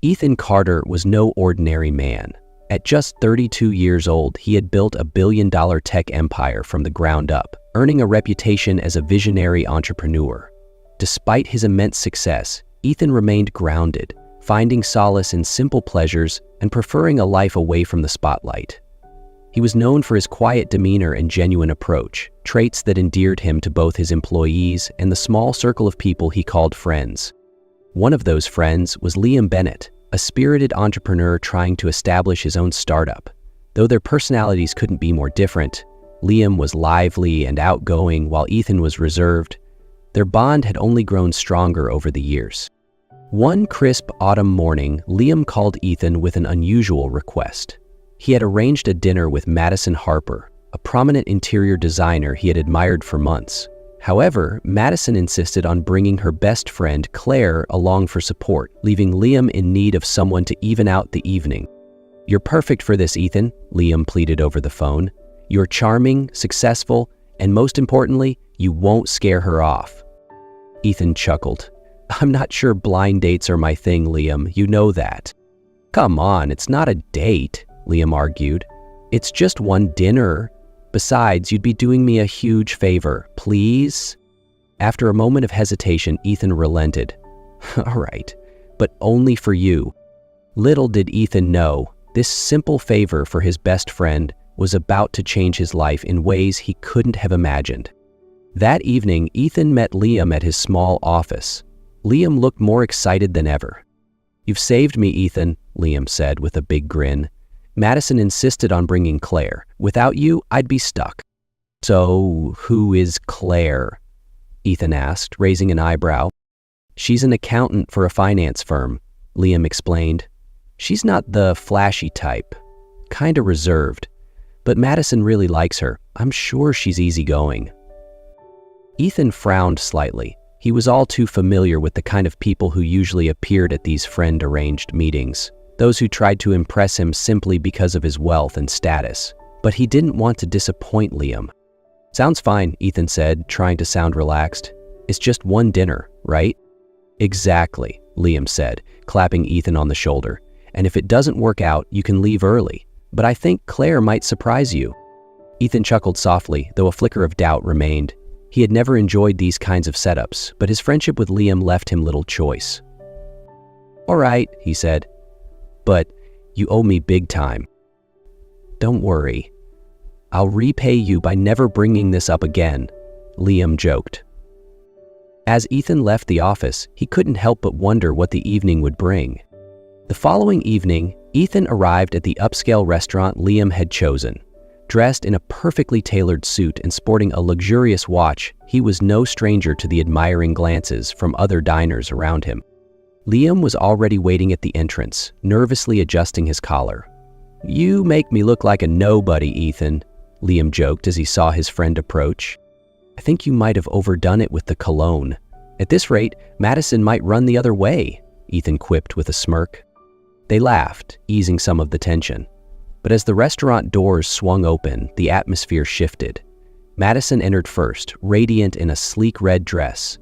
Ethan Carter was no ordinary man. At just 32 years old, he had built a billion-dollar tech empire from the ground up, earning a reputation as a visionary entrepreneur. Despite his immense success, Ethan remained grounded, finding solace in simple pleasures and preferring a life away from the spotlight. He was known for his quiet demeanor and genuine approach, traits that endeared him to both his employees and the small circle of people he called friends. One of those friends was Liam Bennett, a spirited entrepreneur trying to establish his own startup. Though their personalities couldn't be more different, Liam was lively and outgoing while Ethan was reserved. Their bond had only grown stronger over the years. One crisp autumn morning, Liam called Ethan with an unusual request. He had arranged a dinner with Madison Harper, a prominent interior designer he had admired for months. However, Madison insisted on bringing her best friend, Claire, along for support, leaving Liam in need of someone to even out the evening. "You're perfect for this, Ethan," Liam pleaded over the phone. "You're charming, successful, and most importantly, you won't scare her off." Ethan chuckled. "I'm not sure blind dates are my thing, Liam, you know that." "Come on, it's not a date," Liam argued. "It's just one dinner. Besides, you'd be doing me a huge favor, please?" After a moment of hesitation, Ethan relented. "All right, but only for you." Little did Ethan know, this simple favor for his best friend was about to change his life in ways he couldn't have imagined. That evening, Ethan met Liam at his small office. Liam looked more excited than ever. "You've saved me, Ethan," Liam said with a big grin. "Madison insisted on bringing Claire. Without you, I'd be stuck." "So, who is Claire?" Ethan asked, raising an eyebrow. "She's an accountant for a finance firm," Liam explained. "She's not the flashy type, kinda reserved, but Madison really likes her. I'm sure she's easygoing." Ethan frowned slightly. He was all too familiar with the kind of people who usually appeared at these friend-arranged meetings, those who tried to impress him simply because of his wealth and status. But he didn't want to disappoint Liam. "Sounds fine," Ethan said, trying to sound relaxed. "It's just one dinner, right?" "Exactly," Liam said, clapping Ethan on the shoulder. "And if it doesn't work out, you can leave early. But I think Claire might surprise you." Ethan chuckled softly, though a flicker of doubt remained. He had never enjoyed these kinds of setups, but his friendship with Liam left him little choice. "All right," he said, "but you owe me big time." "Don't worry. I'll repay you by never bringing this up again," Liam joked. As Ethan left the office, he couldn't help but wonder what the evening would bring. The following evening, Ethan arrived at the upscale restaurant Liam had chosen. Dressed in a perfectly tailored suit and sporting a luxurious watch, he was no stranger to the admiring glances from other diners around him. Liam was already waiting at the entrance, nervously adjusting his collar. "You make me look like a nobody, Ethan," Liam joked as he saw his friend approach. "I think you might have overdone it with the cologne. At this rate, Madison might run the other way," Ethan quipped with a smirk. They laughed, easing some of the tension. But as the restaurant doors swung open, the atmosphere shifted. Madison entered first, radiant in a sleek red dress.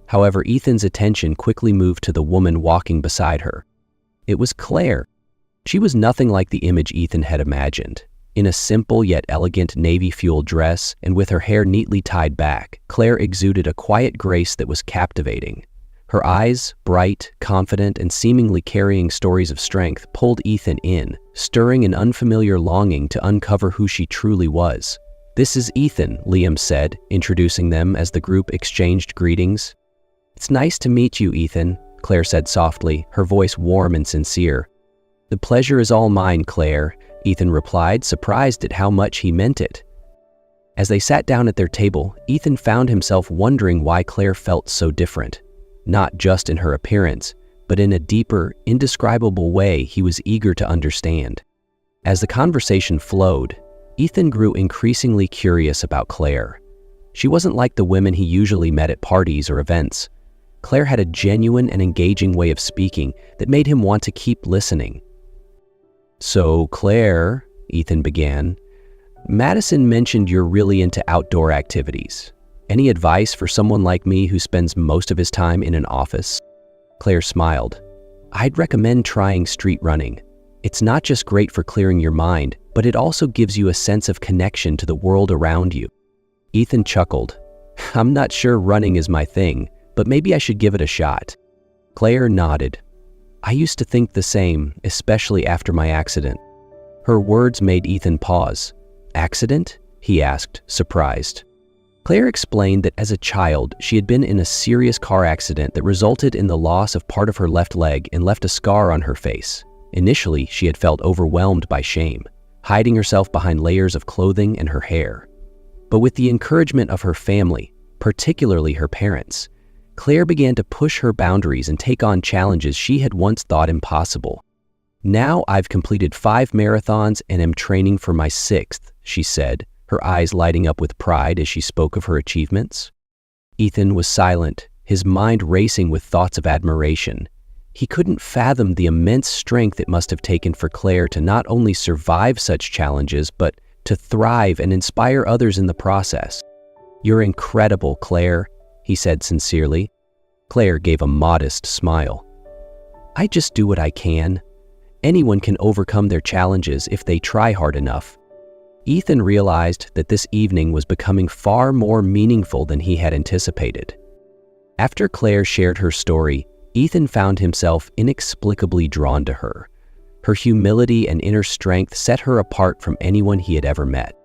However, Ethan's attention quickly moved to the woman walking beside her. It was Claire. She was nothing like the image Ethan had imagined. In a simple yet elegant navy-fueled dress and with her hair neatly tied back, Claire exuded a quiet grace that was captivating. Her eyes, bright, confident, and seemingly carrying stories of strength, pulled Ethan in, stirring an unfamiliar longing to uncover who she truly was. "This is Ethan," Liam said, introducing them as the group exchanged greetings. "It's nice to meet you, Ethan," Claire said softly, her voice warm and sincere. "The pleasure is all mine, Claire," Ethan replied, surprised at how much he meant it. As they sat down at their table, Ethan found himself wondering why Claire felt so different. Not just in her appearance, but in a deeper, indescribable way he was eager to understand. As the conversation flowed, Ethan grew increasingly curious about Claire. She wasn't like the women he usually met at parties or events. Claire had a genuine and engaging way of speaking that made him want to keep listening. "So, Claire," Ethan began, "Madison mentioned you're really into outdoor activities. Any advice for someone like me who spends most of his time in an office?" Claire smiled. I'd recommend trying street running. It's not just great for clearing your mind, but it also gives you a sense of connection to the world around you. Ethan chuckled. I'm not sure running is my thing, but maybe I should give it a shot. Claire nodded. I used to think the same, especially after my accident. Her words made Ethan pause. Accident? He asked, surprised. Claire explained that as a child, she had been in a serious car accident that resulted in the loss of part of her left leg and left a scar on her face. Initially, she had felt overwhelmed by shame, hiding herself behind layers of clothing and her hair. But with the encouragement of her family, particularly her parents, Claire began to push her boundaries and take on challenges she had once thought impossible. Now I've completed 5 marathons and am training for my 6th, she said, her eyes lighting up with pride as she spoke of her achievements. Ethan was silent, his mind racing with thoughts of admiration. He couldn't fathom the immense strength it must have taken for Claire to not only survive such challenges, but to thrive and inspire others in the process. You're incredible, Claire, he said sincerely. Claire gave a modest smile. I just do what I can. Anyone can overcome their challenges if they try hard enough. Ethan realized that this evening was becoming far more meaningful than he had anticipated. After Claire shared her story, Ethan found himself inexplicably drawn to her. Her humility and inner strength set her apart from anyone he had ever met.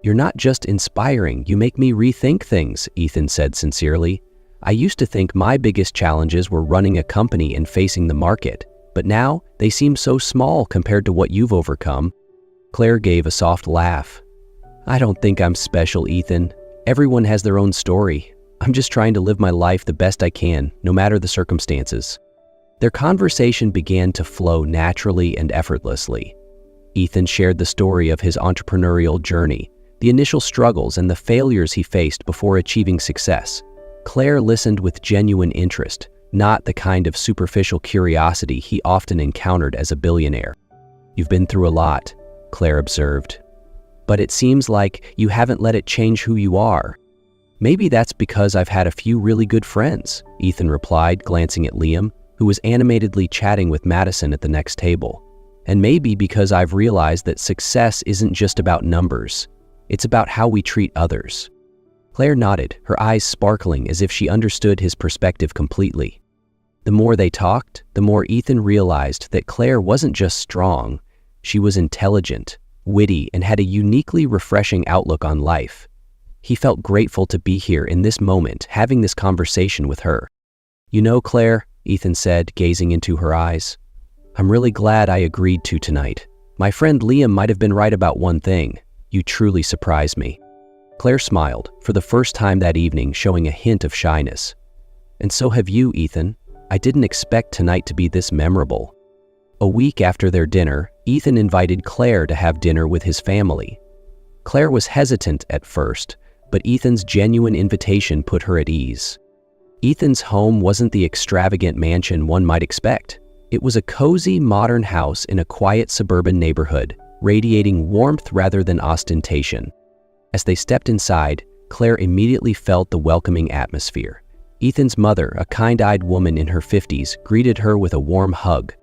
You're not just inspiring, you make me rethink things, Ethan said sincerely. I used to think my biggest challenges were running a company and facing the market, but now they seem so small compared to what you've overcome. Claire gave a soft laugh. I don't think I'm special, Ethan. Everyone has their own story. I'm just trying to live my life the best I can, no matter the circumstances. Their conversation began to flow naturally and effortlessly. Ethan shared the story of his entrepreneurial journey, the initial struggles and the failures he faced before achieving success. Claire listened with genuine interest, not the kind of superficial curiosity he often encountered as a billionaire. You've been through a lot, Claire observed. But it seems like you haven't let it change who you are. Maybe that's because I've had a few really good friends, Ethan replied, glancing at Liam, who was animatedly chatting with Madison at the next table. And maybe because I've realized that success isn't just about numbers. It's about how we treat others. Claire nodded, her eyes sparkling as if she understood his perspective completely. The more they talked, the more Ethan realized that Claire wasn't just strong. She was intelligent, witty, and had a uniquely refreshing outlook on life. He felt grateful to be here in this moment, having this conversation with her. You know, Claire, Ethan said, gazing into her eyes, I'm really glad I agreed to tonight. My friend Liam might have been right about one thing. You truly surprised me. Claire smiled, for the first time that evening, showing a hint of shyness. And so have you, Ethan. I didn't expect tonight to be this memorable. A week after their dinner, Ethan invited Claire to have dinner with his family. Claire was hesitant at first, but Ethan's genuine invitation put her at ease. Ethan's home wasn't the extravagant mansion one might expect. It was a cozy, modern house in a quiet suburban neighborhood, radiating warmth rather than ostentation. As they stepped inside, Claire immediately felt the welcoming atmosphere. Ethan's mother, a kind-eyed woman in her 50s, greeted her with a warm hug.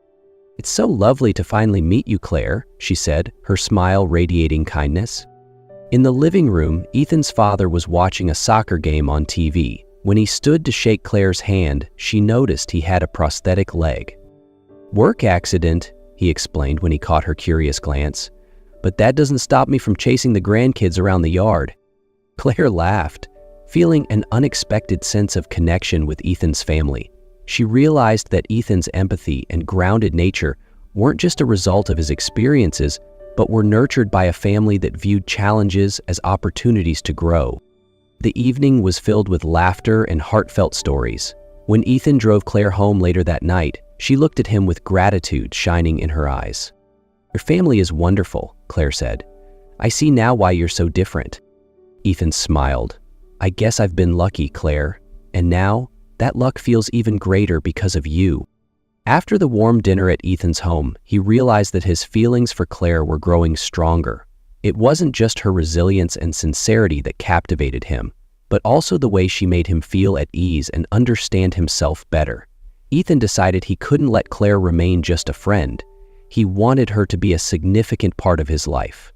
It's so lovely to finally meet you, Claire, she said, her smile radiating kindness. In the living room, Ethan's father was watching a soccer game on TV. When he stood to shake Claire's hand, she noticed he had a prosthetic leg. Work accident, he explained when he caught her curious glance. But that doesn't stop me from chasing the grandkids around the yard. Claire laughed, feeling an unexpected sense of connection with Ethan's family. She realized that Ethan's empathy and grounded nature weren't just a result of his experiences, but were nurtured by a family that viewed challenges as opportunities to grow. The evening was filled with laughter and heartfelt stories. When Ethan drove Claire home later that night, she looked at him with gratitude shining in her eyes. Your family is wonderful, Claire said. I see now why you're so different. Ethan smiled. I guess I've been lucky, Claire. And now, that luck feels even greater because of you. After the warm dinner at Ethan's home, he realized that his feelings for Claire were growing stronger. It wasn't just her resilience and sincerity that captivated him, but also the way she made him feel at ease and understand himself better. Ethan decided he couldn't let Claire remain just a friend. He wanted her to be a significant part of his life.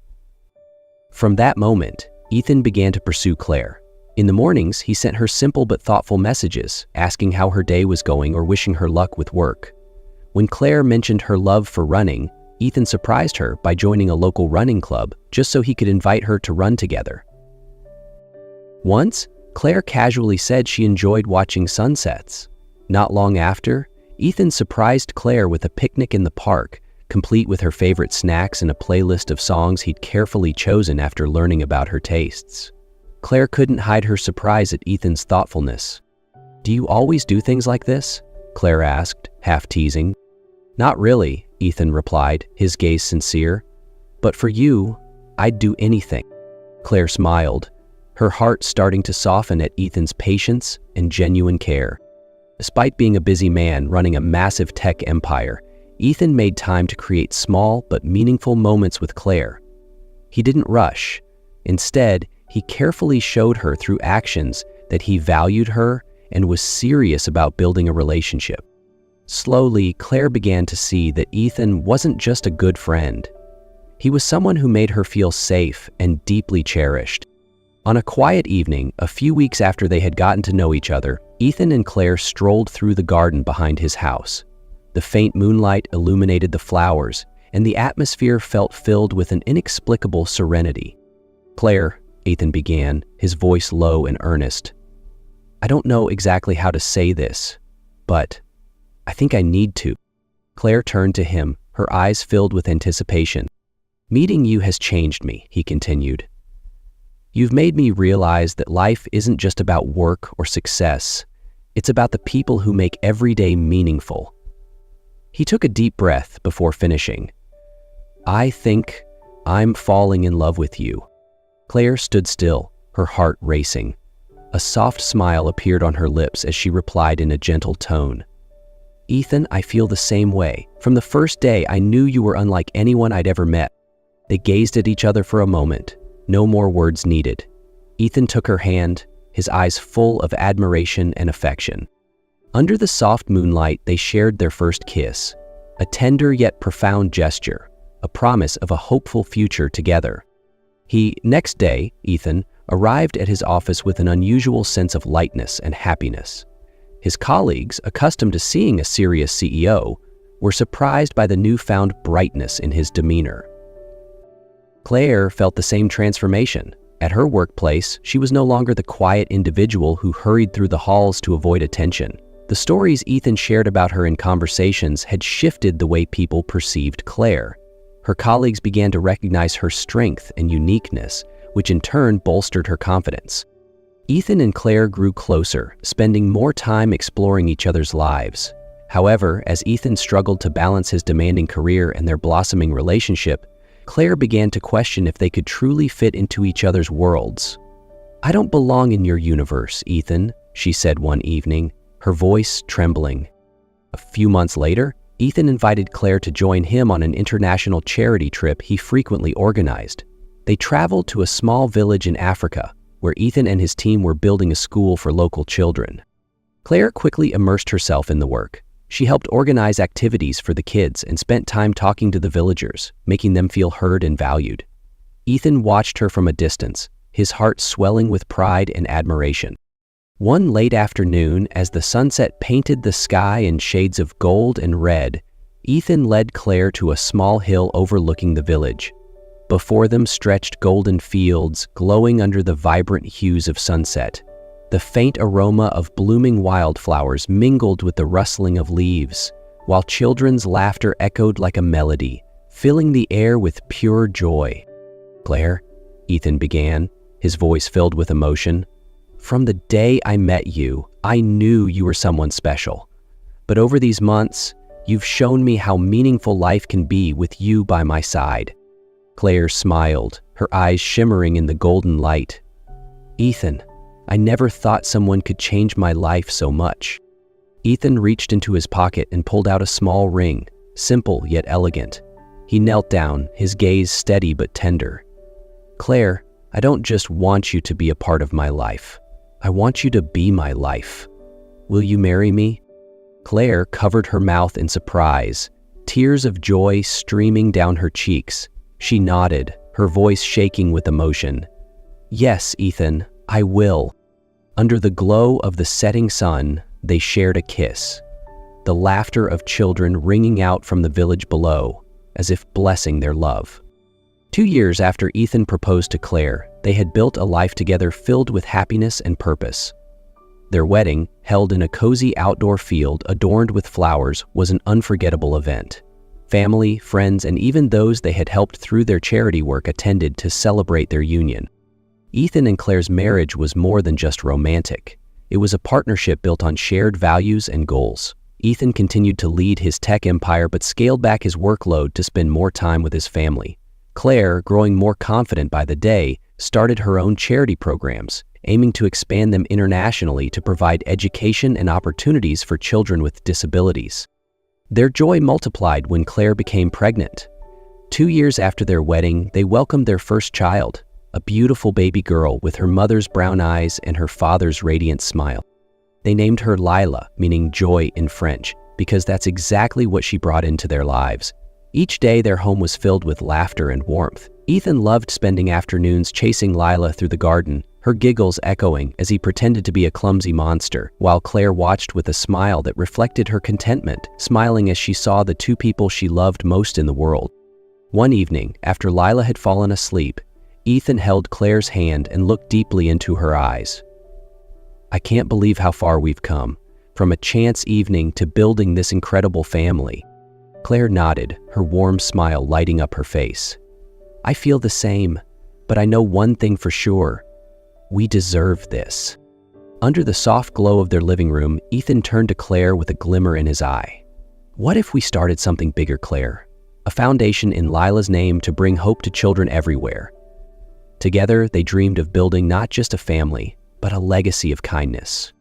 From that moment, Ethan began to pursue Claire. In the mornings, he sent her simple but thoughtful messages, asking how her day was going or wishing her luck with work. When Claire mentioned her love for running, Ethan surprised her by joining a local running club just so he could invite her to run together. Once, Claire casually said she enjoyed watching sunsets. Not long after, Ethan surprised Claire with a picnic in the park, complete with her favorite snacks and a playlist of songs he'd carefully chosen after learning about her tastes. Claire couldn't hide her surprise at Ethan's thoughtfulness. "Do you always do things like this?" Claire asked, half teasing. "Not really," Ethan replied, his gaze sincere. "But for you, I'd do anything." Claire smiled, her heart starting to soften at Ethan's patience and genuine care. Despite being a busy man running a massive tech empire, Ethan made time to create small but meaningful moments with Claire. He didn't rush. Instead, he carefully showed her through actions that he valued her and was serious about building a relationship. Slowly, Claire began to see that Ethan wasn't just a good friend. He was someone who made her feel safe and deeply cherished. On a quiet evening, a few weeks after they had gotten to know each other, Ethan and Claire strolled through the garden behind his house. The faint moonlight illuminated the flowers, and the atmosphere felt filled with an inexplicable serenity. "Claire," Ethan began, his voice low and earnest, "I don't know exactly how to say this, but I think I need to." Claire turned to him, her eyes filled with anticipation. "Meeting you has changed me," he continued. "You've made me realize that life isn't just about work or success. It's about the people who make every day meaningful." He took a deep breath before finishing. "I think I'm falling in love with you." Claire stood still, her heart racing. A soft smile appeared on her lips as she replied in a gentle tone. "Ethan, I feel the same way. From the first day, I knew you were unlike anyone I'd ever met." They gazed at each other for a moment, no more words needed. Ethan took her hand, his eyes full of admiration and affection. Under the soft moonlight, they shared their first kiss, a tender yet profound gesture, a promise of a hopeful future together. Next day, Ethan arrived at his office with an unusual sense of lightness and happiness. His colleagues, accustomed to seeing a serious CEO, were surprised by the newfound brightness in his demeanor. Claire felt the same transformation. At her workplace, she was no longer the quiet individual who hurried through the halls to avoid attention. The stories Ethan shared about her in conversations had shifted the way people perceived Claire. Her colleagues began to recognize her strength and uniqueness, which in turn bolstered her confidence. Ethan and Claire grew closer, spending more time exploring each other's lives. However, as Ethan struggled to balance his demanding career and their blossoming relationship, Claire began to question if they could truly fit into each other's worlds. "I don't belong in your universe, Ethan," she said one evening, her voice trembling. A few months later, Ethan invited Claire to join him on an international charity trip he frequently organized. They traveled to a small village in Africa, where Ethan and his team were building a school for local children. Claire quickly immersed herself in the work. She helped organize activities for the kids and spent time talking to the villagers, making them feel heard and valued. Ethan watched her from a distance, his heart swelling with pride and admiration. One late afternoon, as the sunset painted the sky in shades of gold and red, Ethan led Claire to a small hill overlooking the village. Before them stretched golden fields, glowing under the vibrant hues of sunset. The faint aroma of blooming wildflowers mingled with the rustling of leaves, while children's laughter echoed like a melody, filling the air with pure joy. "Claire," Ethan began, his voice filled with emotion, "from the day I met you, I knew you were someone special. But over these months, you've shown me how meaningful life can be with you by my side." Claire smiled, her eyes shimmering in the golden light. "Ethan, I never thought someone could change my life so much." Ethan reached into his pocket and pulled out a small ring, simple yet elegant. He knelt down, his gaze steady but tender. "Claire, I don't just want you to be a part of my life. I want you to be my life. Will you marry me?" Claire covered her mouth in surprise, tears of joy streaming down her cheeks. She nodded, her voice shaking with emotion. "Yes, Ethan, I will." Under the glow of the setting sun, they shared a kiss, the laughter of children ringing out from the village below, as if blessing their love. 2 years after Ethan proposed to Claire, they had built a life together filled with happiness and purpose. Their wedding, held in a cozy outdoor field adorned with flowers, was an unforgettable event. Family, friends, and even those they had helped through their charity work attended to celebrate their union. Ethan and Claire's marriage was more than just romantic. It was a partnership built on shared values and goals. Ethan continued to lead his tech empire but scaled back his workload to spend more time with his family. Claire, growing more confident by the day, started her own charity programs, aiming to expand them internationally to provide education and opportunities for children with disabilities. Their joy multiplied when Claire became pregnant. 2 years after their wedding, they welcomed their first child, a beautiful baby girl with her mother's brown eyes and her father's radiant smile. They named her Lila, meaning joy in French, because that's exactly what she brought into their lives. Each day their home was filled with laughter and warmth. Ethan loved spending afternoons chasing Lila through the garden, her giggles echoing as he pretended to be a clumsy monster, while Claire watched with a smile that reflected her contentment, smiling as she saw the two people she loved most in the world. One evening, after Lila had fallen asleep, Ethan held Claire's hand and looked deeply into her eyes. "I can't believe how far we've come, from a chance evening to building this incredible family." Claire nodded, her warm smile lighting up her face. "I feel the same, but I know one thing for sure. We deserve this." Under the soft glow of their living room, Ethan turned to Claire with a glimmer in his eye. "What if we started something bigger, Claire? A foundation in Lila's name to bring hope to children everywhere." Together, they dreamed of building not just a family, but a legacy of kindness.